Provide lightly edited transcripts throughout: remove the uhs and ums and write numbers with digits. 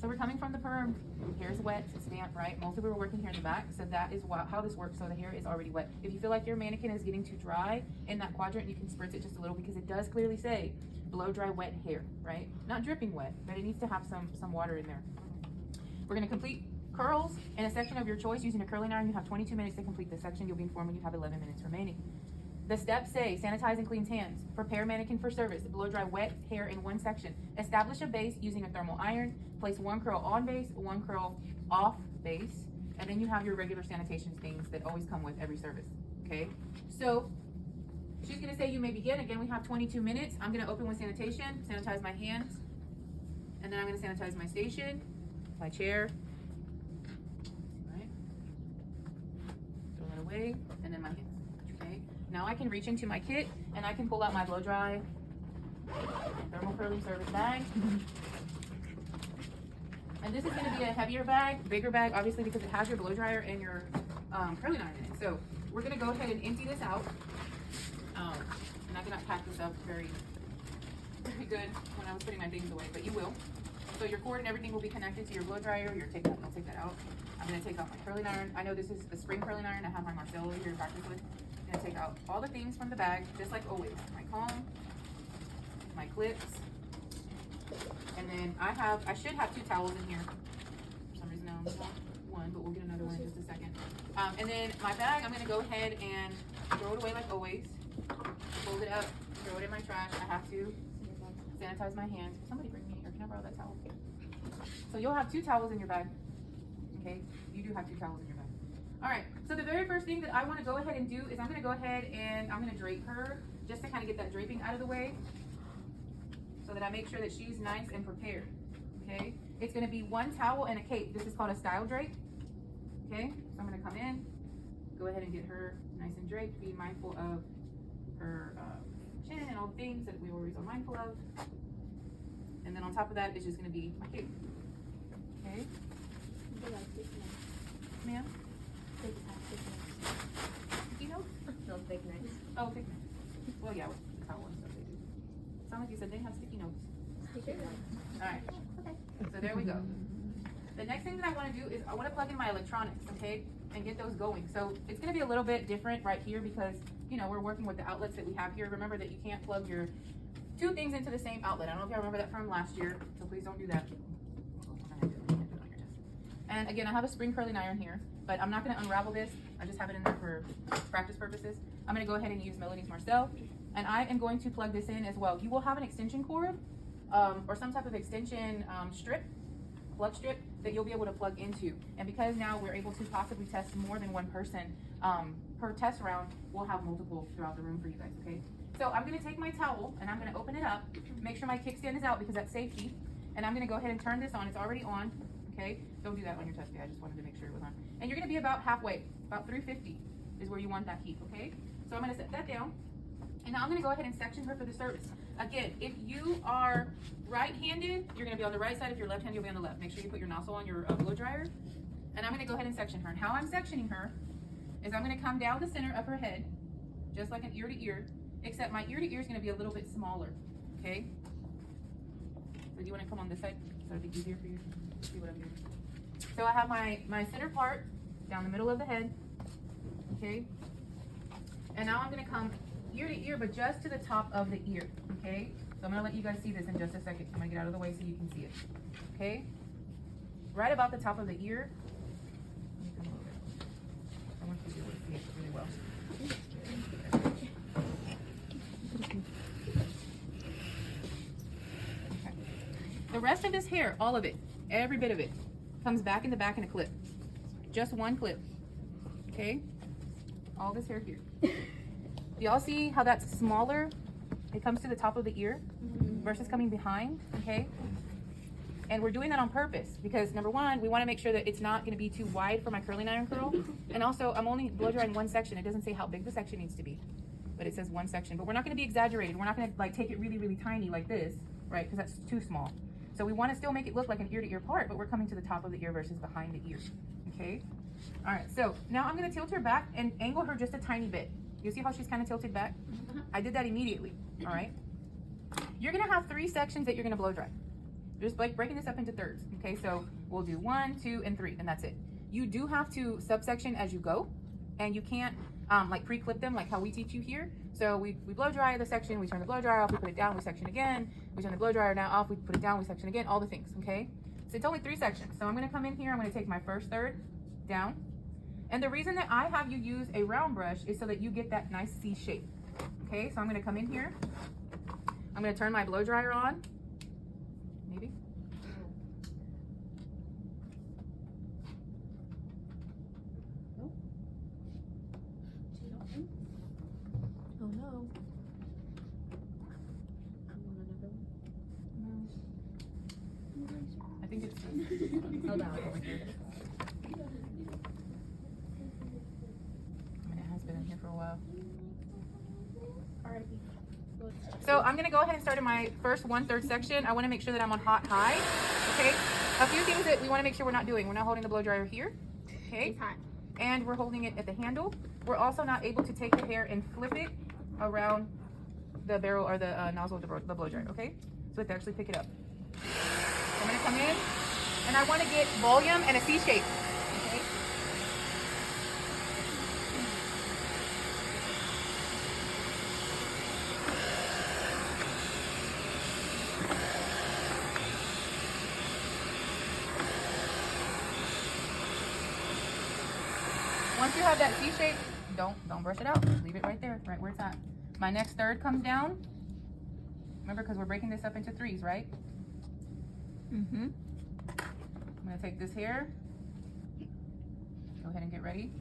So we're coming from the perm, hair's wet, it's damp, right? Most people are working here in the back, so that is how this works. So the hair is already wet. If you feel like your mannequin is getting too dry in that quadrant, you can spritz it just a little, because it does clearly say blow dry wet hair, right? Not dripping wet, but it needs to have some water in there. We're gonna complete curls in a section of your choice using a curling iron. You have 22 minutes to complete this section. You'll be informed when you have 11 minutes remaining. The steps say sanitize and cleanse hands, prepare mannequin for service, blow dry wet hair in one section, establish a base using a thermal iron, place one curl on base, one curl off base, and then you have your regular sanitation things that always come with every service, okay? So she's gonna say you may begin. Again, we have 22 minutes. I'm gonna open with sanitation, sanitize my hands, and then I'm gonna sanitize my station, my chair, right? Throw that away, and then my hands, okay? Now I can reach into my kit and I can pull out my blow dry thermal curling service bag. And this is going to be a heavier bag, bigger bag, obviously, because it has your blow dryer and your curling iron in it. So we're going to go ahead and empty this out. And I did not pack this up very good when I was putting my things away, but you will. So your cord and everything will be connected to your blow dryer. I'll take that out. I'm going to take out my curling iron. I know this is a spring curling iron. I have my Marcelo here to practice with. I'm going to take out all the things from the bag, just like always. My comb, my clips, and then I should have 2 towels in here. For some reason I only want one, but we'll get another one in just a second. And then my bag, I'm going to go ahead and throw it away like always. Fold it up, throw it in my trash. I have to sanitize my hands. Somebody bring me, or can I borrow that towel? So you'll have 2 towels in your bag. Okay, you do have 2 towels in your bag. All right, so the very first thing that I want to go ahead and do is I'm going to go ahead and I'm going to drape her just to kind of get that draping out of the way so that I make sure that she's nice and prepared, okay? It's going to be 1 towel and a cape. This is called a style drape, okay? So I'm going to come in, go ahead and get her nice and draped, be mindful of her chin and all the things that we always are mindful of. And then on top of that, it's just going to be my cape, okay? Ma'am? Sticky notes? No, fake nights. Oh, fake notes. Well, yeah, with the towel and stuff they do. Sound like you said they have sticky notes. Sticky notes. All right. Okay. So there we go. The next thing that I want to do is I want to plug in my electronics, okay, and get those going. So it's going to be a little bit different right here because, you know, we're working with the outlets that we have here. Remember that you can't plug your 2 things into the same outlet. I don't know if y'all remember that from last year, so please don't do that. And again, I have a spring curling iron here, but I'm not going to unravel this. I just have it in there for practice purposes. I'm going to go ahead and use Melody's Marcel, and I am going to plug this in as well. You will have an extension cord or some type of extension plug strip that you'll be able to plug into. And because now we're able to possibly test more than 1 person per test round, we'll have multiple throughout the room for you guys, okay? So I'm going to take my towel and I'm going to open it up, make sure my kickstand is out because that's safety, and I'm going to go ahead and turn this on. It's already on. Okay, don't do that on your test day. I just wanted to make sure it was on. And you're going to be about halfway, about 350 is where you want that heat, okay? So I'm going to set that down. And now I'm going to go ahead and section her for the service. Again, if you are right-handed, you're going to be on the right side. If you're left-handed, you'll be on the left. Make sure you put your nozzle on your blow dryer. And I'm going to go ahead and section her. And how I'm sectioning her is I'm going to come down the center of her head, just like an ear to ear, except my ear to ear is going to be a little bit smaller, okay? So do you want to come on this side so it'll be easier for you? See what I'm doing. So I have my center part down the middle of the head, okay? And now I'm going to come ear to ear, but just to the top of the ear, okay? So I'm going to let you guys see this in just a second. I'm going to get out of the way so you can see it, okay? Right about the top of the ear. Let me come a little bit. I want you to be able to see it really well. Okay. The rest of this hair, all of it, every bit of it, comes back in the back in a clip. Just 1 clip, okay? All this hair here. Y'all see how that's smaller? It comes to the top of the ear versus coming behind, okay? And we're doing that on purpose because number 1, we want to make sure that it's not going to be too wide for my curling iron curl. And also, I'm only blow drying 1 section. It doesn't say how big the section needs to be, but it says 1 section. But we're not going to be exaggerated. We're not going to like take it really, really tiny like this, right? Because that's too small. So we want to still make it look like an ear-to-ear part, but we're coming to the top of the ear versus behind the ear, okay? All right, so now I'm going to tilt her back and angle her just a tiny bit. You see how she's kind of tilted back? I did that immediately, all right? You're going to have 3 sections that you're going to blow dry. just like breaking this up into thirds. Okay, so we'll do 1, 2, and 3, and that's it. You do have to subsection as you go, and you can't like pre-clip them like how we teach you here. So we blow dry the section, we turn the blow dryer off, we put it down, we section again, we turn the blow dryer now off, we put it down, we section again, all the things, okay? So it's only 3 sections. So I'm gonna come in here, I'm gonna take my first third down. And the reason that I have you use a round brush is so that you get that nice C shape. Okay, so I'm gonna come in here, I'm gonna turn my blow dryer on, maybe. Oh no. I think it's Oh, that one. over here. I mean, it has been in here for a while. Alright. So I'm gonna go ahead and start in my first 1/3 section. I wanna make sure that I'm on hot high, okay? A few things that we wanna make sure we're not doing. We're not holding the blow dryer here, okay? It's hot. And we're holding it at the handle. We're also not able to take the hair and flip it around the barrel or the nozzle of the blow dryer, okay? So we have to actually pick it up. I'm gonna come in, and I wanna get volume and a C shape, okay? Once you have that C shape, don't brush it out. Leave it right there, right where it's at. My next third comes down. Remember, because we're breaking this up into 3s, right? Mm-hmm. I'm gonna take this hair. Go ahead and get ready.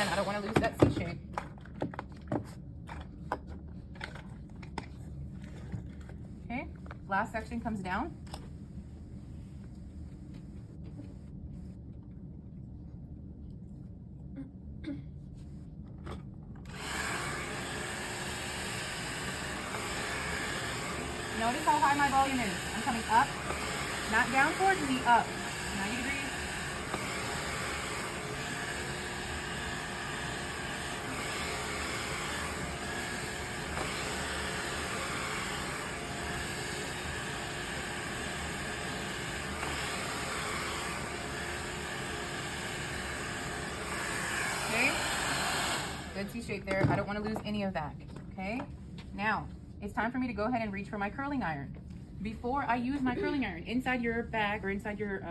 I don't want to lose that C shape. Okay, last section comes down. Notice how high my volume is. I'm coming up, not down towards me, up. 90 degrees. Good C shape there. I don't want to lose any of that. Okay. Now it's time for me to go ahead and reach for my curling iron. Before I use my curling iron, inside your bag or inside your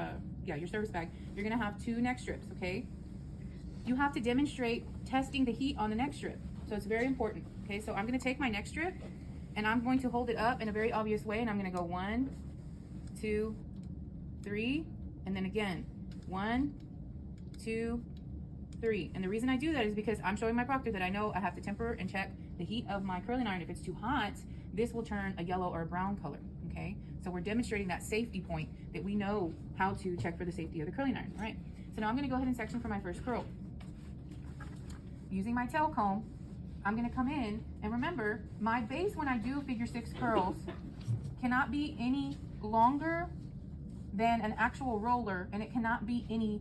your service bag, you're gonna have 2 neck strips. Okay. You have to demonstrate testing the heat on the neck strip, so it's very important. Okay. So I'm gonna take my neck strip and I'm going to hold it up in a very obvious way, and I'm gonna go 1, 2, 3, and then again 1, 2, 3. And the reason I do that is because I'm showing my proctor that I know I have to temper and check the heat of my curling iron. If it's too hot, this will turn a yellow or a brown color, okay? So we're demonstrating that safety point that we know how to check for the safety of the curling iron, all right? So now I'm gonna go ahead and section for my first curl. Using my tail comb, I'm gonna come in, and remember, my base when I do figure 6 curls cannot be any longer than an actual roller, and it cannot be any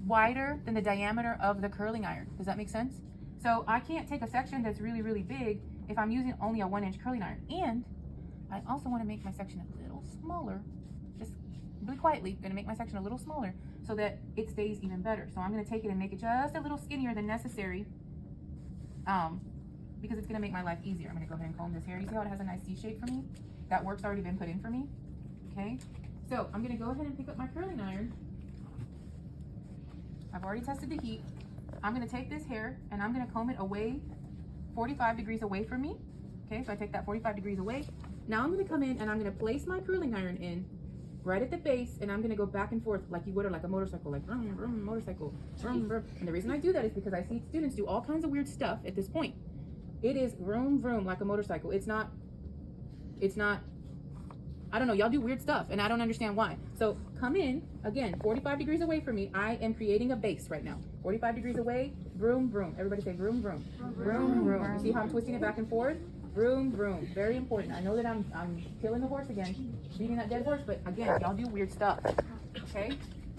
wider than the diameter of the curling iron. Does that make sense? So I can't take a section that's really, really big if I'm using only a 1-inch curling iron. And I also want to make my section a little smaller, just really quietly, gonna make my section a little smaller so that it stays even better. So I'm gonna take it and make it just a little skinnier than necessary, because it's gonna make my life easier. I'm gonna go ahead and comb this hair. You see how it has a nice C shape for me? That work's already been put in for me, okay? So I'm gonna go ahead and pick up my curling iron. I've already tested the heat. I'm gonna take this hair and I'm gonna comb it away, 45 degrees away from me. Okay, so I take that 45 degrees away. Now I'm gonna come in and I'm gonna place my curling iron in right at the base, and I'm gonna go back and forth like you would, or like a motorcycle, like vroom, vroom, motorcycle, vroom, vroom. And the reason I do that is because I see students do all kinds of weird stuff at this point. It is vroom, vroom, like a motorcycle. It's not I don't know, y'all do weird stuff and I don't understand why. So come in, again, 45 degrees away from me. I am creating a base right now. 45 degrees away, vroom, vroom. Everybody say vroom, vroom. Vroom, vroom. You see how I'm twisting it back and forth? Vroom, vroom. Very important. I know that I'm killing the horse again, beating that dead horse, but again, y'all do weird stuff. Okay?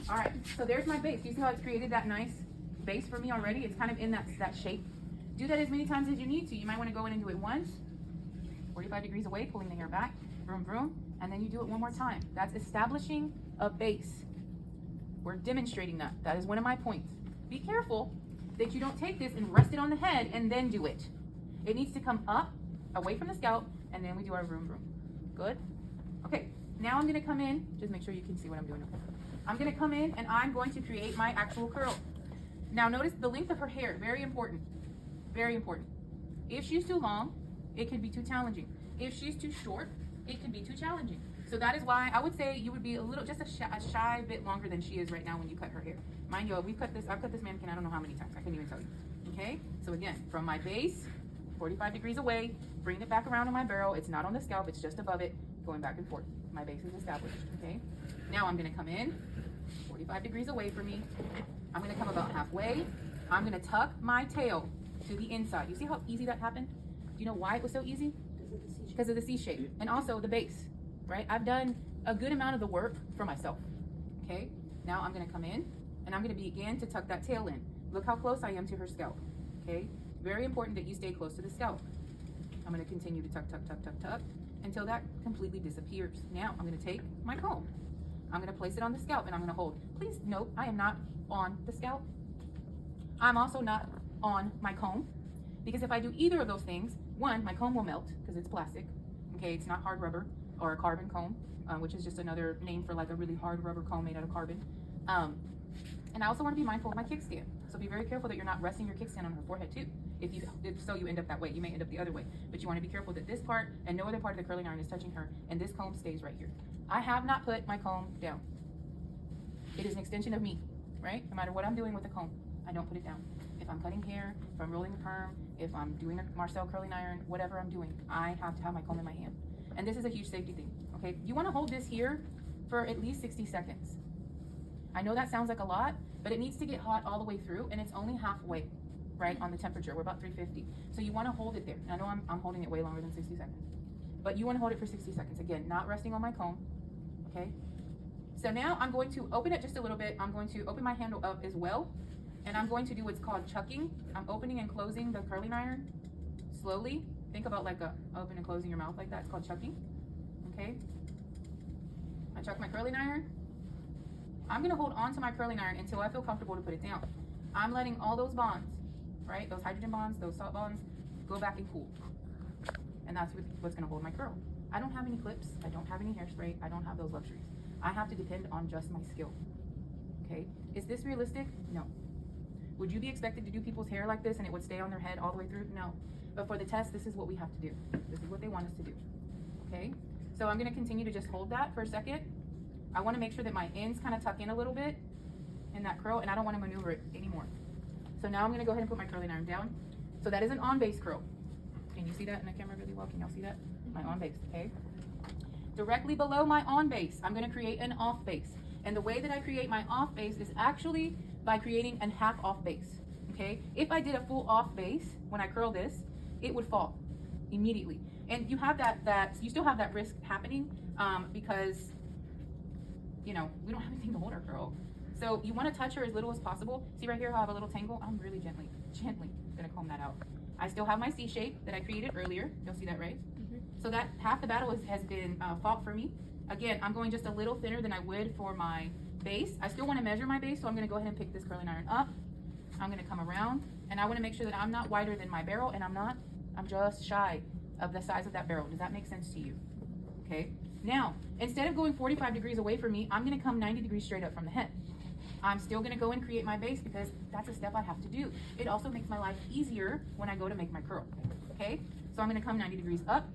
All right, so there's my base. You see how it's created that nice base for me already? It's kind of in that shape. Do that as many times as you need to. You might want to go in and do it once, 45 degrees away, pulling the hair back, vroom, vroom, and then you do it one more time. That's establishing a base. We're demonstrating that. That is one of my points. Be careful that you don't take this and rest it on the head and then do it. It needs to come up, away from the scalp, and then we do our vroom, vroom. Good? Okay, now I'm gonna come in, just make sure you can see what I'm doing. I'm gonna come in and I'm going to create my actual curl. Now notice the length of her hair, very important, very important. If she's too long, it could be too challenging. If she's too short, it could be too challenging. So that is why I would say you would be a little, just a shy bit longer than she is right now when you cut her hair. Mind you, I've cut this mannequin, I don't know how many times, I couldn't even tell you. Okay, so again, from my base, 45 degrees away, bringing it back around in my barrel. It's not on the scalp, it's just above it, going back and forth. My base is established, okay? Now I'm gonna come in, 45 degrees away from me. I'm gonna come about halfway. I'm gonna tuck my tail to the inside. You see how easy that happened? Do you know why it was so easy? Because of the C shape and also the base, right? I've done a good amount of the work for myself, okay? Now I'm gonna come in and I'm gonna begin to tuck that tail in. Look how close I am to her scalp, okay? Very important that you stay close to the scalp. I'm gonna continue to tuck, tuck, tuck, tuck, tuck until that completely disappears. Now I'm gonna take my comb. I'm gonna place it on the scalp and I'm gonna hold. Please note, I am not on the scalp. I'm also not on my comb, because if I do either of those things, one, my comb will melt because it's plastic. Okay, it's not hard rubber or a carbon comb, which is just another name for like a really hard rubber comb made out of carbon. And I also want to be mindful of my kickstand. So be very careful that you're not resting your kickstand on her forehead too. If so, you end up that way. You may end up the other way. But you want to be careful that this part and no other part of the curling iron is touching her, and this comb stays right here. I have not put my comb down. It is an extension of me, right? No matter what I'm doing with the comb, I don't put it down. If I'm cutting hair, if I'm rolling a perm, if I'm doing a Marcel curling iron, whatever I'm doing, I have to have my comb in my hand. And this is a huge safety thing, okay? You want to hold this here for at least 60 seconds. I know that sounds like a lot, but it needs to get hot all the way through, and it's only halfway, right, on the temperature. We're about 350. So you want to hold it there. And I know I'm holding it way longer than 60 seconds. But you want to hold it for 60 seconds. Again, not resting on my comb, okay? So now I'm going to open it just a little bit. I'm going to open my handle up as well, and I'm going to do what's called chucking. I'm opening and closing the curling iron slowly. Think about like a open and closing your mouth like that. It's called chucking, okay? I chuck my curling iron. I'm gonna hold on to my curling iron until I feel comfortable to put it down. I'm letting all those bonds, right? Those hydrogen bonds, those salt bonds, go back and cool. And that's what's gonna hold my curl. I don't have any clips. I don't have any hairspray. I don't have those luxuries. I have to depend on just my skill, okay? Is this realistic? No. Would you be expected to do people's hair like this and it would stay on their head all the way through? No. But for the test, this is what we have to do. This is what they want us to do, okay? So I'm gonna continue to just hold that for a second. I wanna make sure that my ends kind of tuck in a little bit in that curl, and I don't wanna maneuver it anymore. So now I'm gonna go ahead and put my curling iron down. So that is an on base curl. Can you see that in the camera really well? Can y'all see that? My on base, okay? Directly below my on base, I'm gonna create an off base. And the way that I create my off base is actually by creating a half off base, okay? If I did a full off base, when I curl this, it would fall immediately. And you have you still have that risk happening because, you know, we don't have anything to hold our curl. So you wanna touch her as little as possible. See right here how I have a little tangle? I'm really gently gonna comb that out. I still have my C shape that I created earlier. You'll see that, right? So that half the battle has been fought for me. Again, I'm going just a little thinner than I would for my base. I still wanna measure my base, so I'm gonna go ahead and pick this curling iron up. I'm gonna come around, and I wanna make sure that I'm not wider than my barrel, and I'm just shy of the size of that barrel. Does that make sense to you? Okay. Now, instead of going 45 degrees away from me, I'm gonna come 90 degrees straight up from the head. I'm still gonna go and create my base because that's a step I have to do. It also makes my life easier when I go to make my curl, okay? So I'm gonna come 90 degrees up.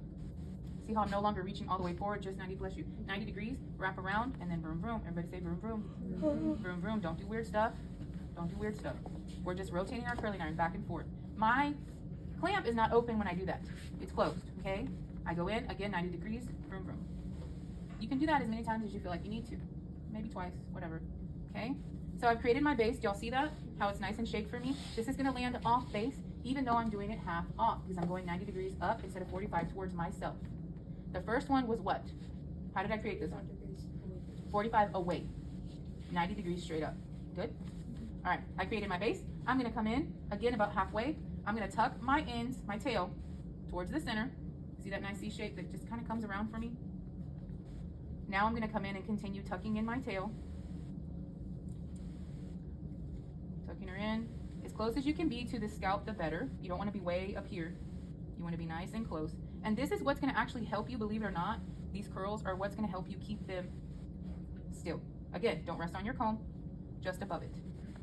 See how I'm no longer reaching all the way forward, just 90, bless you. 90 degrees, wrap around, and then vroom, vroom. Everybody say vroom, vroom. Vroom, vroom, don't do weird stuff. Don't do weird stuff. We're just rotating our curling iron back and forth. My clamp is not open when I do that. It's closed, okay? I go in, again, 90 degrees, vroom, vroom. You can do that as many times as you feel like you need to. Maybe twice, whatever. Okay? So I've created my base. Do y'all see that? How it's nice and shaped for me? This is gonna land off base, even though I'm doing it half off, because I'm going 90 degrees up instead of 45 towards myself. The first one was what? How did I create this one? 45 away. 90 degrees straight up. Good? All right, I created my base. I'm gonna come in, again, about halfway. I'm gonna tuck my ends, my tail, towards the center. See that nice C shape that just kind of comes around for me? Now I'm gonna come in and continue tucking in my tail. Tucking her in. As close as you can be to the scalp, the better. You don't wanna be way up here. You wanna be nice and close. And this is what's gonna actually help you, believe it or not. These curls are what's gonna help you keep them still. Again, don't rest on your comb, just above it.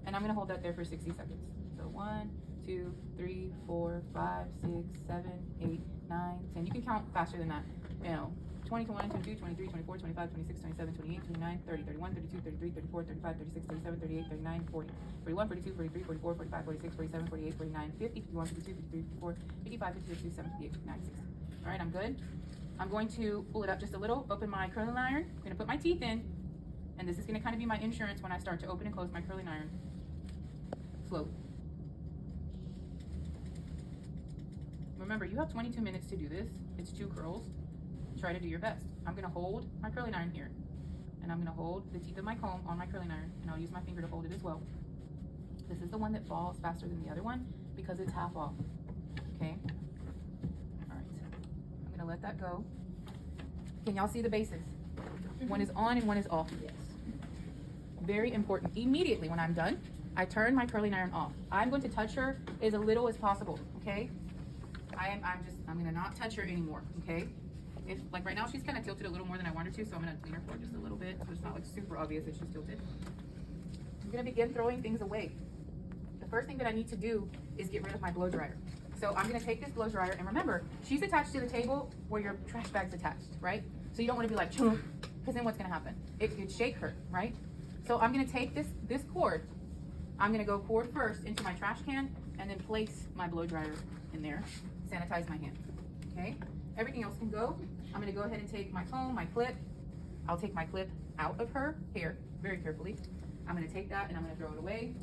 And I'm gonna hold that there for 60 seconds. So 1, 2, 3, 4, 5, 6, 7, 8, 9, 10. You can count faster than that. You know, 20, 21, 22, 23, 24, 25, 26, 27, 28, 29, 30, 31, 32, 33, 34, 35, 36, 37, 38, 39, 40, 41, 42, 43, 44, 45, 46, 47, 48, 49, 50, 51, 52, 53, 54, 55, 56, 57, 58, 59, 60. All right, I'm good. I'm going to pull it up just a little, open my curling iron. I'm gonna put my teeth in, and this is gonna kind of be my insurance when I start to open and close my curling iron. Slowly. Remember, you have 22 minutes to do this. It's 2 curls. Try to do your best. I'm gonna hold my curling iron here, and I'm gonna hold the teeth of my comb on my curling iron, and I'll use my finger to hold it as well. This is the one that falls faster than the other one because it's half off. Okay. All right. I'm gonna let that go. Can y'all see the bases? One is on and one is off. Yes. Very important. Immediately when I'm done, I turn my curling iron off. I'm going to touch her as little as possible, okay? I'm gonna not touch her anymore, okay? If, like right now, she's kind of tilted a little more than I want her to, so I'm gonna clean her for just a little bit, so it's not like super obvious that she's tilted. I'm gonna begin throwing things away. The first thing that I need to do is get rid of my blow dryer. So I'm gonna take this blow dryer, and remember, she's attached to the table where your trash bag's attached, right? So you don't wanna be like, because then what's gonna happen? It could shake her, right? So I'm gonna take this cord, I'm gonna go cord first into my trash can, and then place my blow dryer in there, sanitize my hand, okay? Everything else can go. I'm gonna go ahead and take my comb, my clip. I'll take my clip out of her hair very carefully. I'm gonna take that and I'm gonna throw it away.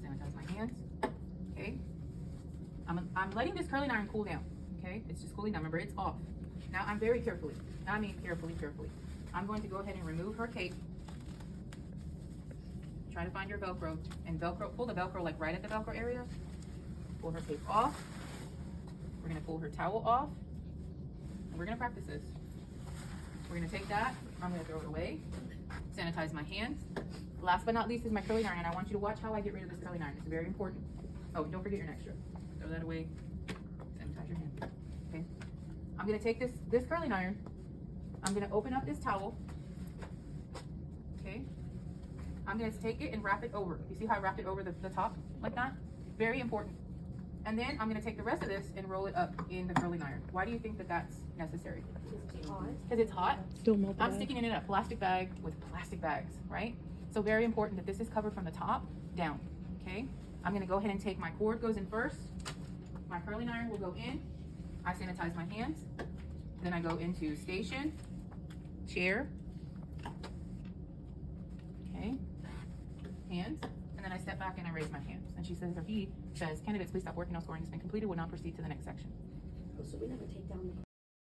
Sanitize my hands, okay? I'm letting this curling iron cool down, okay? It's just cooling down, remember it's off. Now I'm very carefully, carefully. I'm going to go ahead and remove her cape. Try to find your Velcro, and pull the Velcro like right at the Velcro area. Pull her cape off. We're gonna pull her towel off, and we're gonna practice this. We're gonna take that, I'm gonna throw it away, sanitize my hands. Last but not least is my curling iron, and I want you to watch how I get rid of this curling iron. It's very important. Oh, don't forget your next strip. Throw that away, sanitize your hands, okay? I'm gonna take this curling iron, I'm gonna open up this towel, okay? I'm gonna take it and wrap it over. You see how I wrapped it over the top like that? Very important. And then I'm gonna take the rest of this and roll it up in the curling iron. Why do you think that that's necessary? Because it's hot. Don't melt the I'm bag. sticking it in a plastic bag with plastic bags, right? So very important that this is covered from the top down, okay? I'm gonna go ahead and take my cord goes in first. My curling iron will go in. I sanitize my hands. Then I go into station, chair, okay, hands. And then I step back and I raise my hands. And she says, or he says, candidates, please stop working on scoring has been completed. Will now proceed to the next section. Oh, so we never take down the